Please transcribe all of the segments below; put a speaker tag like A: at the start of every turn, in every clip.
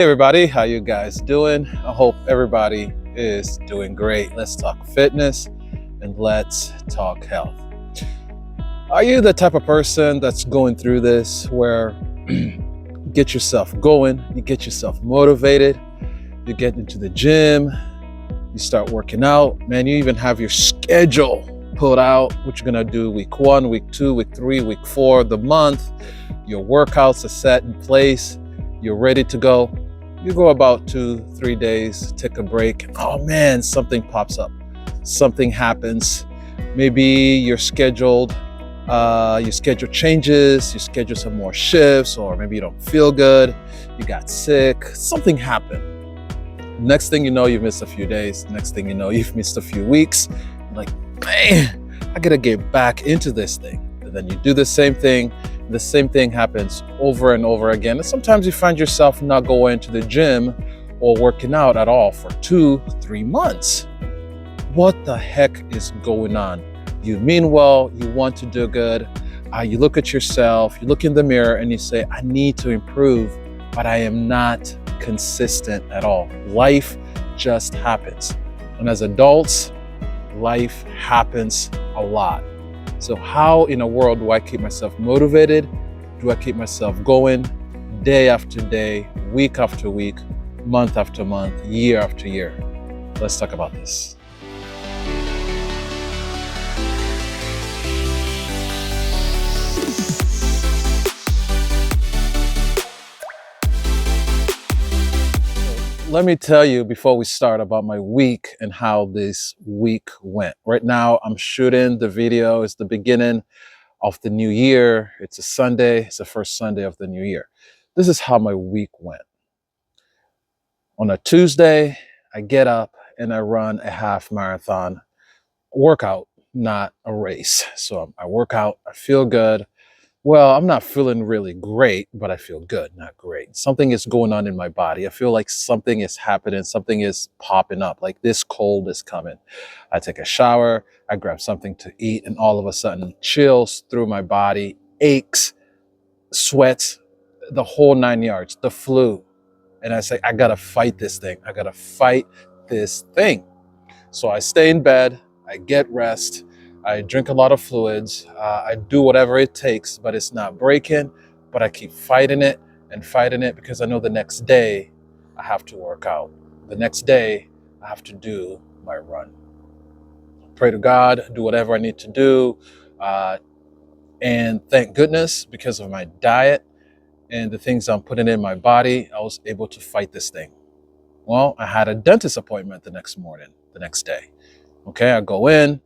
A: Hey everybody, how you guys doing? I hope everybody is doing great. Let's talk fitness and let's talk health. Are you the type of person that's going through this where you get yourself going, you get yourself motivated, you get into the gym, you start working out, man, you even have your schedule pulled out, what you're gonna do week 1, week 2, week 3, week 4, the month, your workouts are set in place, you're ready to go. You go about 2, 3 days, take a break. Oh man, something pops up. Something happens. Maybe your schedule changes, you schedule some more shifts, or maybe you don't feel good, you got sick, something happened. Next thing you know, you've missed a few days. Next thing you know, you've missed a few weeks. You're like, man, I gotta get back into this thing. And then you do the same thing. The same thing happens over and over again. And sometimes you find yourself not going to the gym or working out at all for 2, 3 months. What the heck is going on? You mean well, you want to do good. You look at yourself, you look in the mirror and you say, I need to improve, but I am not consistent at all. Life just happens. And as adults, life happens a lot. So how in a world do I keep myself motivated? Do I keep myself going day after day, week after week, month after month, year after year? Let's talk about this. Let me tell you before we start about my week and how this week went. Right now, I'm shooting the video. It's the beginning of the new year. It's a Sunday. It's the first Sunday of the new year. This is how my week went. On a Tuesday, I get up and I run a half marathon workout, not a race. So I work out, I feel good. Well, I'm not feeling really great, but I feel good, not great. Something is going on in my body. I feel like something is happening, something is popping up, like this cold is coming. I take a shower, I grab something to eat, and all of a sudden, chills through my body, aches, sweats, the whole 9 yards, the flu. And I say, I gotta fight this thing. I gotta fight this thing. So I stay in bed, I get rest, I drink a lot of fluids, I do whatever it takes, but it's not breaking, but I keep fighting it because I know the next day I have to work out. The next day I have to do my run. Pray to God, do whatever I need to do. And thank goodness, because of my diet and the things I'm putting in my body, I was able to fight this thing. Well, I had a dentist appointment the next day. Okay, I go in,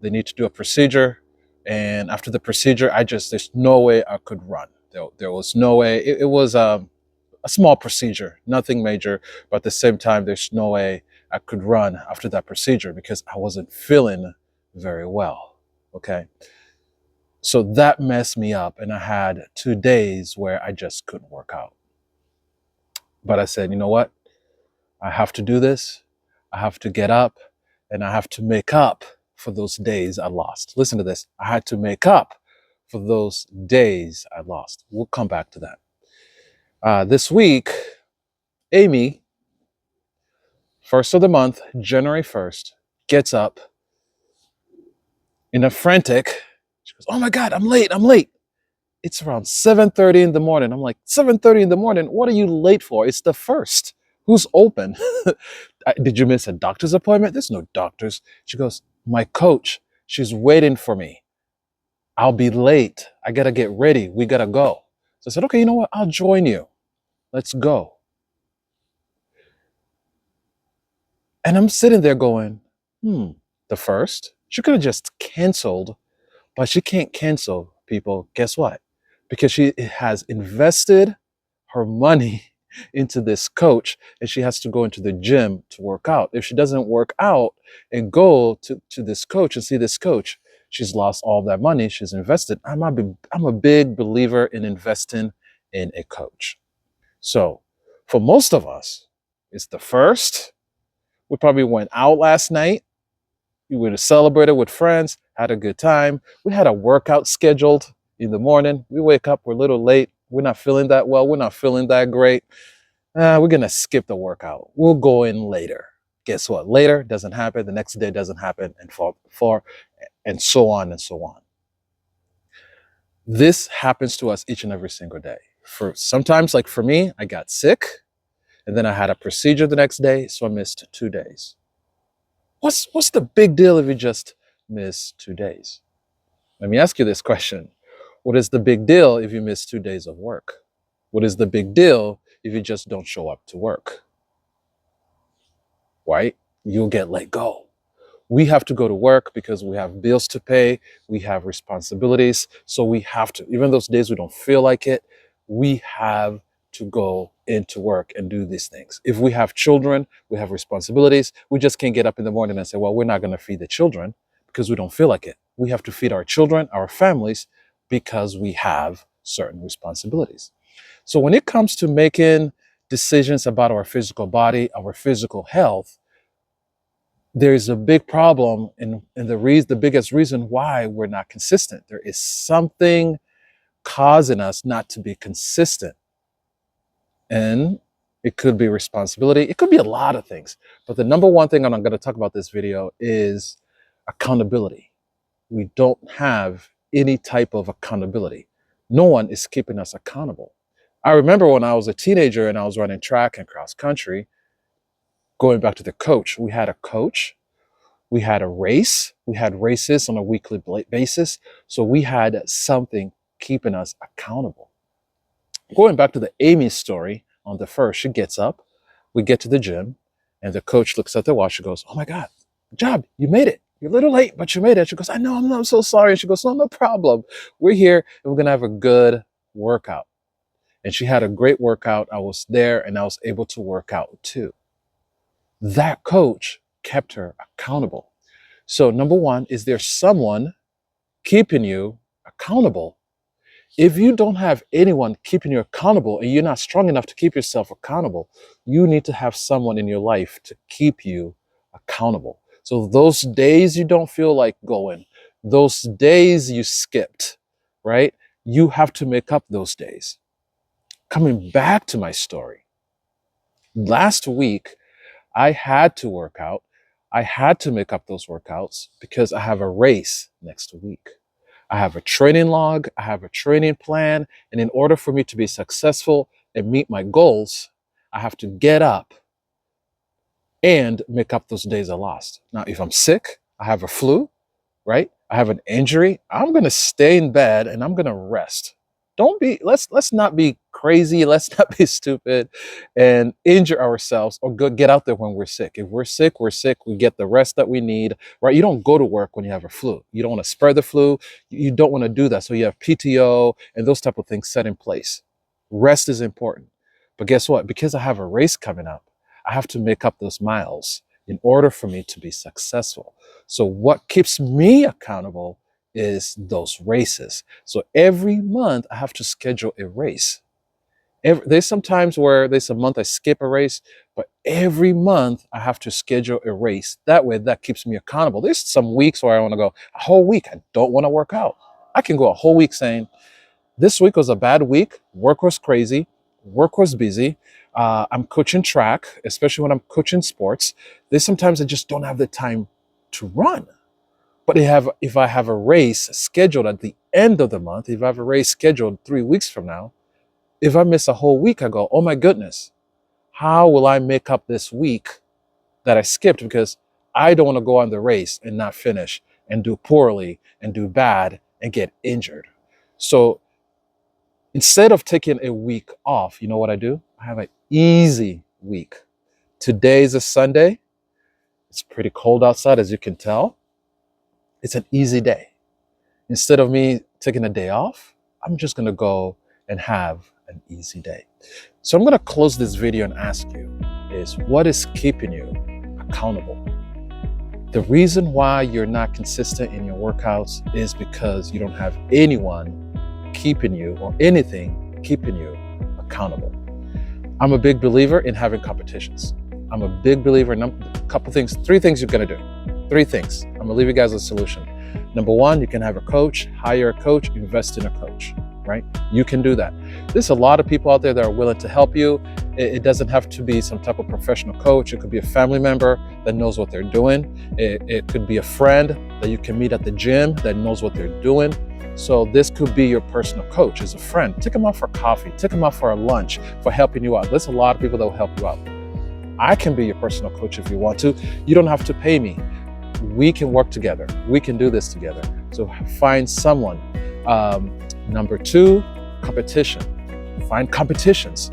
A: they need to do a procedure. And after the procedure, there's no way I could run. There was no way. It was a small procedure, nothing major, but at the same time, there's no way I could run after that procedure because I wasn't feeling very well. Okay. So that messed me up. And I had 2 days where I just couldn't work out. But I said, you know what? I have to do this. I have to get up and I have to make up for those days I lost. Listen to this. I had to make up for those days I lost. We'll come back to that. This week, Amy, first of the month, January 1st, gets up in a frantic. She goes, oh my God, I'm late. It's around 7:30 in the morning. I'm like, 7:30 in the morning? What are you late for? It's the first. Who's open? Did you miss a doctor's appointment? There's no doctors. She goes, my coach, she's waiting for me. I'll be late. I gotta get ready. We gotta go. So I said, okay, you know what? I'll join you. Let's go. And I'm sitting there going, the first? She could have just canceled, but she can't cancel, people. Guess what? Because she has invested her money into this coach and she has to go into the gym to work out. If she doesn't work out and go to this coach and see this coach, she's lost all that money she's invested. I'm a big believer in investing in a coach. So for most of us, it's the first. We probably went out last night. We would have celebrated with friends, had a good time. We had a workout scheduled in the morning. We wake up, we're a little late. We're not feeling that well. We're not feeling that great. We're going to skip the workout. We'll go in later. Guess what? Later doesn't happen. The next day doesn't happen, and and so on and so on. This happens to us each and every single day. For sometimes, like for me, I got sick and then I had a procedure the next day, so I missed 2 days. What's the big deal if you just miss 2 days? Let me ask you this question. What is the big deal if you miss 2 days of work? What is the big deal if you just don't show up to work? Right? You'll get let go. We have to go to work because we have bills to pay, we have responsibilities, so we have to, even those days we don't feel like it, we have to go into work and do these things. If we have children, we have responsibilities. We just can't get up in the morning and say, well, we're not going to feed the children because we don't feel like it. We have to feed our children, our families, because we have certain responsibilities. So when it comes to making decisions about our physical body, our physical health, there's a big problem, and the biggest reason why we're not consistent. There is something causing us not to be consistent. And it could be responsibility. It could be a lot of things. But the number one thing, and I'm going to talk about this video, is accountability. We don't have any type of accountability. No one is keeping us accountable. I remember when I was a teenager and I was running track and cross country, going back to the coach, we had a coach, we had a race, we had races on a weekly basis. So we had something keeping us accountable. Going back to the Amy story on the first, she gets up, we get to the gym, and the coach looks at the watch. She goes, oh my God, good job, you made it. You're a little late, but you made it. She goes, I know, I'm so sorry. And she goes, no problem. We're here and we're going to have a good workout. And she had a great workout. I was there and I was able to work out too. That coach kept her accountable. So number one, is there someone keeping you accountable? If you don't have anyone keeping you accountable and you're not strong enough to keep yourself accountable, you need to have someone in your life to keep you accountable. So those days you don't feel like going, those days you skipped, right? You have to make up those days. Coming back to my story, last week, I had to work out. I had to make up those workouts because I have a race next week. I have a training log, I have a training plan, and in order for me to be successful and meet my goals, I have to get up and make up those days I lost. Now, if I'm sick, I have a flu, right? I have an injury, I'm gonna stay in bed and I'm gonna rest. Let's not be crazy, let's not be stupid and injure ourselves or get out there when we're sick. If we're sick, we get the rest that we need, right? You don't go to work when you have a flu. You don't want to spread the flu. You don't want to do that. So you have PTO and those type of things set in place. Rest is important. But guess what? Because I have a race coming up, I have to make up those miles in order for me to be successful. So what keeps me accountable is those races. So every month I have to schedule a race. There's some times where there's a month I skip a race, but every month I have to schedule a race. That way, that keeps me accountable. There's some weeks where I want to go a whole week. I don't want to work out. I can go a whole week saying, this week was a bad week. Work was crazy. Work was busy. I'm coaching track, especially when I'm coaching sports. There's sometimes I just don't have the time to run. But if I have a race scheduled at the end of the month, if I have a race scheduled 3 weeks from now, if I miss a whole week, I go, oh my goodness, how will I make up this week that I skipped? Because I don't want to go on the race and not finish and do poorly and do bad and get injured. So instead of taking a week off, you know what I do? I have an easy week. Today is a Sunday. It's pretty cold outside, as you can tell. It's an easy day. Instead of me taking a day off, I'm just going to go and have an easy day. So I'm going to close this video and ask you is, what is keeping you accountable? The reason why you're not consistent in your workouts is because you don't have anyone keeping you or anything keeping you accountable. I'm a big believer in having competitions. I'm a big believer in three things you're going to do. 3 things. I'm gonna leave you guys a solution. Number 1, you can have a coach, hire a coach, invest in a coach. right? You can do that. There's a lot of people out there that are willing to help you. It doesn't have to be some type of professional coach. It could be a family member that knows what they're doing. It could be a friend that you can meet at the gym that knows what they're doing. So this could be your personal coach as a friend. Take them out for coffee, take them out for a lunch, for helping you out. There's a lot of people that will help you out. I can be your personal coach if you want to. You don't have to pay me. We can work together. We can do this together. So find someone. Number 2, competition. Find competitions.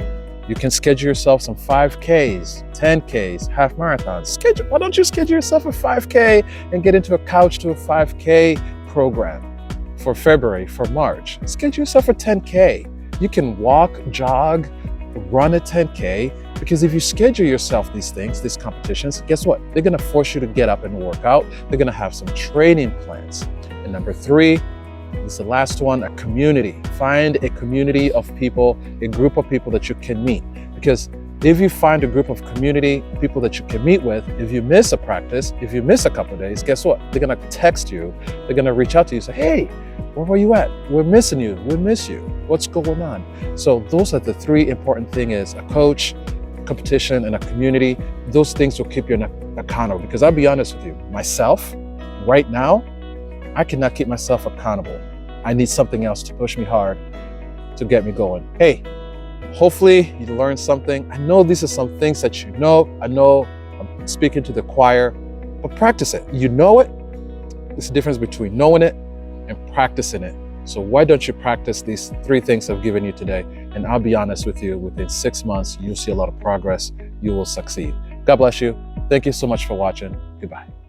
A: You can schedule yourself some 5Ks, 10Ks, half marathons. Why don't you schedule yourself a 5K and get into a couch to a 5K program for February, for March? Schedule yourself a 10K. You can walk, jog, run a 10K, because if you schedule yourself these things, these competitions, guess what? They're gonna force you to get up and work out. They're gonna have some training plans. And number 3, this is the last one, a community. Find a community of people, a group of people that you can meet. Because if you find a group of community, people that you can meet with, if you miss a practice, if you miss a couple of days, guess what? They're gonna text you, they're gonna reach out to you, say, hey, where were you at? We're missing you, we miss you. What's going on? So those are the 3 important things: is a coach, competition, and a community. Those things will keep you accountable. Because I'll be honest with you, myself, right now, I cannot keep myself accountable. I need something else to push me hard, to get me going. Hey, hopefully you learned something. I know these are some things that you know. I know I'm speaking to the choir, but practice it. You know it. There's a difference between knowing it and practicing it. So why don't you practice these 3 things I've given you today? And I'll be honest with you, within 6 months, you'll see a lot of progress. You will succeed. God bless you. Thank you so much for watching. Goodbye.